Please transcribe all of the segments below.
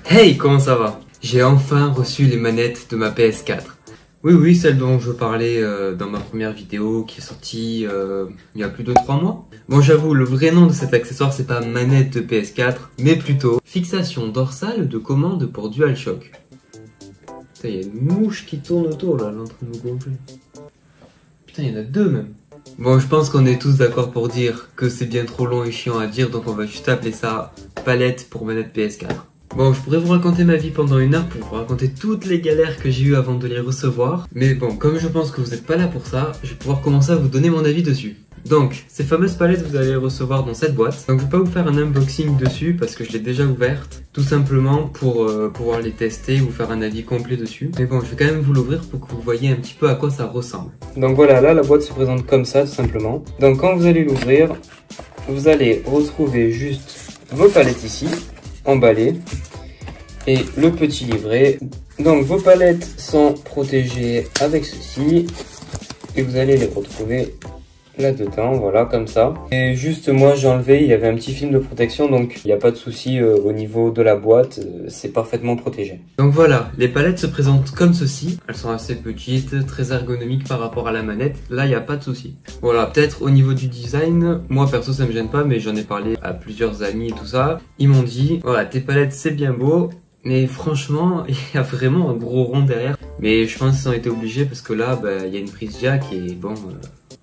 Hey, comment ça va? J'ai enfin reçu les manettes de ma PS4. Oui, celle dont je parlais dans ma première vidéo qui est sortie il y a plus de 3 mois. Bon, j'avoue, le vrai nom de cet accessoire, c'est pas manette de PS4, mais plutôt fixation dorsale de commande pour DualShock. Putain, il y a une mouche qui tourne autour là, elle est en train de me gonfler. Putain, il y en a deux même. Bon, je pense qu'on est tous d'accord pour dire que c'est bien trop long et chiant à dire, donc on va juste appeler ça palette pour manette PS4. Bon, je pourrais vous raconter ma vie pendant 1 heure pour vous raconter toutes les galères que j'ai eues avant de les recevoir. Mais bon, comme je pense que vous n'êtes pas là pour ça, je vais pouvoir commencer à vous donner mon avis dessus. Donc, ces fameuses palettes, vous allez les recevoir dans cette boîte. Donc, je vais pas vous faire un unboxing dessus parce que je l'ai déjà ouverte. Tout simplement pour pouvoir les tester, vous faire un avis complet dessus. Mais bon, je vais quand même vous l'ouvrir pour que vous voyez un petit peu à quoi ça ressemble. Donc voilà, là, la boîte se présente comme ça, tout simplement. Donc, quand vous allez l'ouvrir, vous allez retrouver juste vos palettes ici, emballées. Et le petit livret. Donc vos palettes sont protégées avec ceci. Et vous allez les retrouver là-dedans, voilà, comme ça. Et juste moi j'ai enlevé, il y avait un petit film de protection, donc il n'y a pas de souci au niveau de la boîte, c'est parfaitement protégé. Donc voilà, les palettes se présentent comme ceci. Elles sont assez petites, très ergonomiques par rapport à la manette. Là, il n'y a pas de souci. Voilà, peut-être au niveau du design, moi perso ça me gêne pas, mais j'en ai parlé à plusieurs amis et tout ça. Ils m'ont dit, voilà, tes palettes c'est bien beau, mais franchement, il y a vraiment un gros rond derrière. Mais je pense qu'ils ont été obligés parce que là, il y a une prise jack et bon,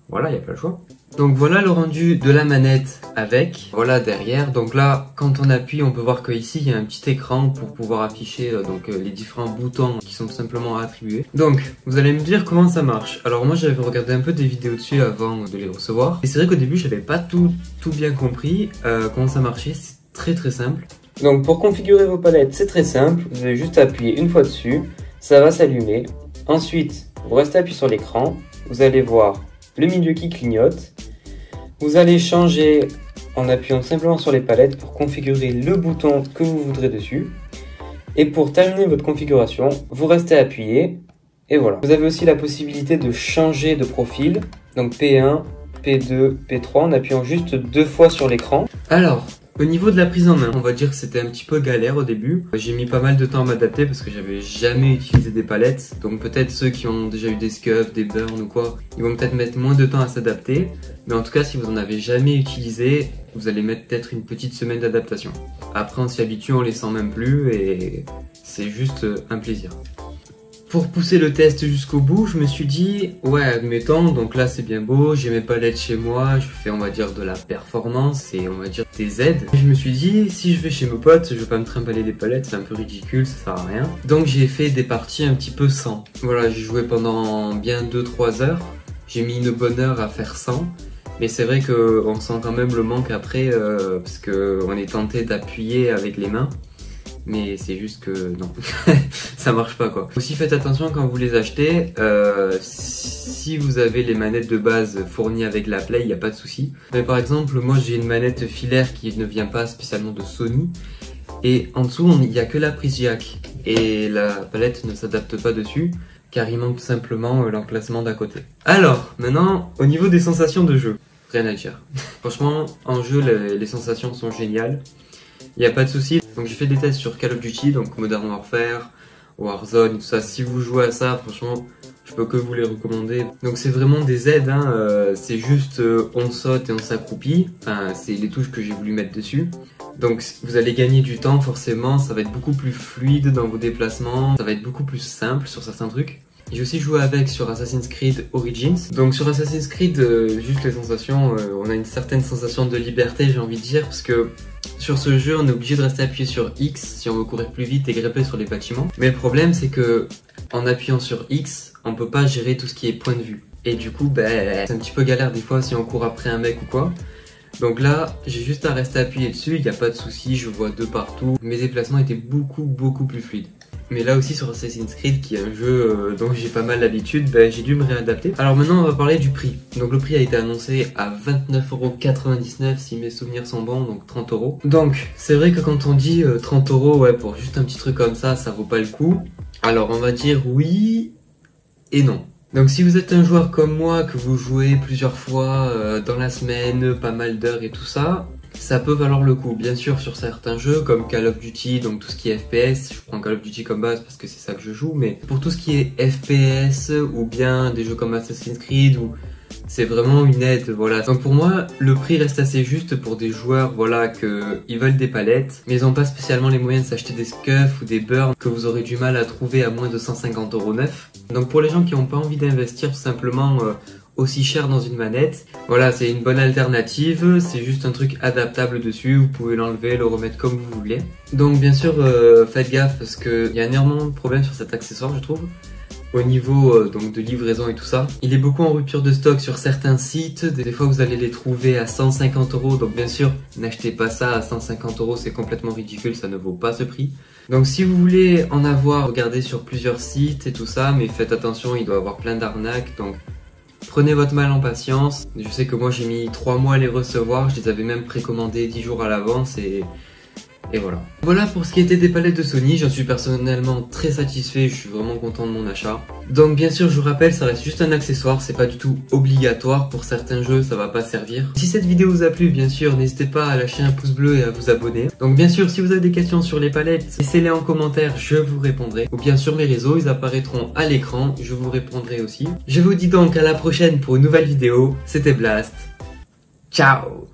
voilà, il n'y a pas le choix. Donc voilà le rendu de la manette avec, voilà derrière. Donc là, quand on appuie, on peut voir qu'ici, il y a un petit écran pour pouvoir afficher les différents boutons qui sont tout simplement attribués. Donc, vous allez me dire comment ça marche. Alors moi, j'avais regardé un peu des vidéos dessus avant de les recevoir. Et c'est vrai qu'au début, j'avais pas tout bien compris comment ça marchait. C'est très simple. Donc pour configurer vos palettes, c'est très simple, vous allez juste appuyer une fois dessus, ça va s'allumer. Ensuite, vous restez appuyé sur l'écran, vous allez voir le milieu qui clignote. Vous allez changer en appuyant simplement sur les palettes pour configurer le bouton que vous voudrez dessus. Et pour terminer votre configuration, vous restez appuyé et voilà. Vous avez aussi la possibilité de changer de profil, donc P1, P2, P3 en appuyant juste 2 fois sur l'écran. Alors, au niveau de la prise en main, on va dire que c'était un petit peu galère au début. J'ai mis pas mal de temps à m'adapter parce que j'avais jamais utilisé des palettes. Donc peut-être ceux qui ont déjà eu des scuffs, des burns ou quoi, ils vont peut-être mettre moins de temps à s'adapter. Mais en tout cas, si vous en avez jamais utilisé, vous allez mettre peut-être une petite semaine d'adaptation. Après, on s'y habitue, on les sent même plus et c'est juste un plaisir. Pour pousser le test jusqu'au bout, je me suis dit, ouais, admettons, donc là c'est bien beau, j'ai mes palettes chez moi, je fais on va dire de la performance et on va dire des aides. Je me suis dit, si je vais chez mes potes, je vais pas me trimballer des palettes, c'est un peu ridicule, ça sert à rien. Donc j'ai fait des parties un petit peu sans. Voilà, j'ai joué pendant bien 2-3 heures, j'ai mis une bonne heure à faire 100. Mais c'est vrai qu'on sent quand même le manque après, parce qu'on est tenté d'appuyer avec les mains. Mais c'est juste que non, ça marche pas quoi. Aussi faites attention quand vous les achetez, si vous avez les manettes de base fournies avec la Play, il n'y a pas de souci. Mais par exemple, moi j'ai une manette filaire qui ne vient pas spécialement de Sony. Et en dessous, il n'y a que la prise jack. Et la palette ne s'adapte pas dessus, car il manque tout simplement l'emplacement d'à côté. Alors, maintenant, au niveau des sensations de jeu, rien à dire. Franchement, en jeu, les sensations sont géniales. Il n'y a pas de souci. Donc j'ai fait des tests sur Call of Duty, donc Modern Warfare, Warzone, tout ça. Si vous jouez à ça, franchement, je peux que vous les recommander. Donc c'est vraiment des aides, hein. C'est juste on saute et on s'accroupit. Enfin, c'est les touches que j'ai voulu mettre dessus. Donc vous allez gagner du temps forcément, ça va être beaucoup plus fluide dans vos déplacements, ça va être beaucoup plus simple sur certains trucs. J'ai aussi joué avec sur Assassin's Creed Origins. Donc sur Assassin's Creed, juste les sensations, on a une certaine sensation de liberté, j'ai envie de dire, parce que sur ce jeu, on est obligé de rester appuyé sur X si on veut courir plus vite et grimper sur les bâtiments. Mais le problème, c'est que en appuyant sur X, on peut pas gérer tout ce qui est point de vue. Et du coup, c'est un petit peu galère des fois si on court après un mec ou quoi. Donc là, j'ai juste à rester appuyé dessus, il n'y a pas de souci, je vois de partout. Mes déplacements étaient beaucoup plus fluides. Mais là aussi sur Assassin's Creed, qui est un jeu dont j'ai pas mal l'habitude, j'ai dû me réadapter. Alors maintenant on va parler du prix. Donc le prix a été annoncé à 29,99€ si mes souvenirs sont bons, donc 30€. Donc c'est vrai que quand on dit 30€, ouais, pour juste un petit truc comme ça vaut pas le coup. Alors on va dire oui et non. Donc si vous êtes un joueur comme moi, que vous jouez plusieurs fois dans la semaine, pas mal d'heures et tout ça, ça peut valoir le coup. Bien sûr, sur certains jeux comme Call of Duty, donc tout ce qui est FPS, je prends Call of Duty comme base parce que c'est ça que je joue, mais pour tout ce qui est FPS ou bien des jeux comme Assassin's Creed, c'est vraiment une aide, voilà. Donc pour moi, le prix reste assez juste pour des joueurs, voilà, ils veulent des palettes, mais ils n'ont pas spécialement les moyens de s'acheter des scuffs ou des burns que vous aurez du mal à trouver à moins de 150 € neuf. Donc pour les gens qui n'ont pas envie d'investir tout simplement aussi cher dans une manette, voilà, c'est une bonne alternative, c'est juste un truc adaptable dessus, vous pouvez l'enlever, le remettre comme vous voulez. Donc bien sûr, faites gaffe parce qu'il y a énormément de problèmes sur cet accessoire, je trouve. Au niveau donc de livraison et tout ça, il est beaucoup en rupture de stock sur certains sites. Des fois vous allez les trouver à 150 €, donc bien sûr n'achetez pas ça à 150 €, c'est complètement ridicule, ça ne vaut pas ce prix. Donc si vous voulez en avoir, regardez sur plusieurs sites et tout ça, mais faites attention, il doit y avoir plein d'arnaques, donc prenez votre mal en patience. Je sais que moi j'ai mis 3 mois à les recevoir, je les avais même précommandés 10 jours à l'avance et voilà. Voilà pour ce qui était des palettes de Sony, j'en suis personnellement très satisfait, je suis vraiment content de mon achat. Donc bien sûr je vous rappelle, ça reste juste un accessoire, c'est pas du tout obligatoire, pour certains jeux ça va pas servir. Si cette vidéo vous a plu, bien sûr n'hésitez pas à lâcher un pouce bleu et à vous abonner. Donc bien sûr si vous avez des questions sur les palettes, laissez-les en commentaire, je vous répondrai. Ou bien sur mes réseaux, ils apparaîtront à l'écran, je vous répondrai aussi. Je vous dis donc à la prochaine pour une nouvelle vidéo, c'était Blast. Ciao!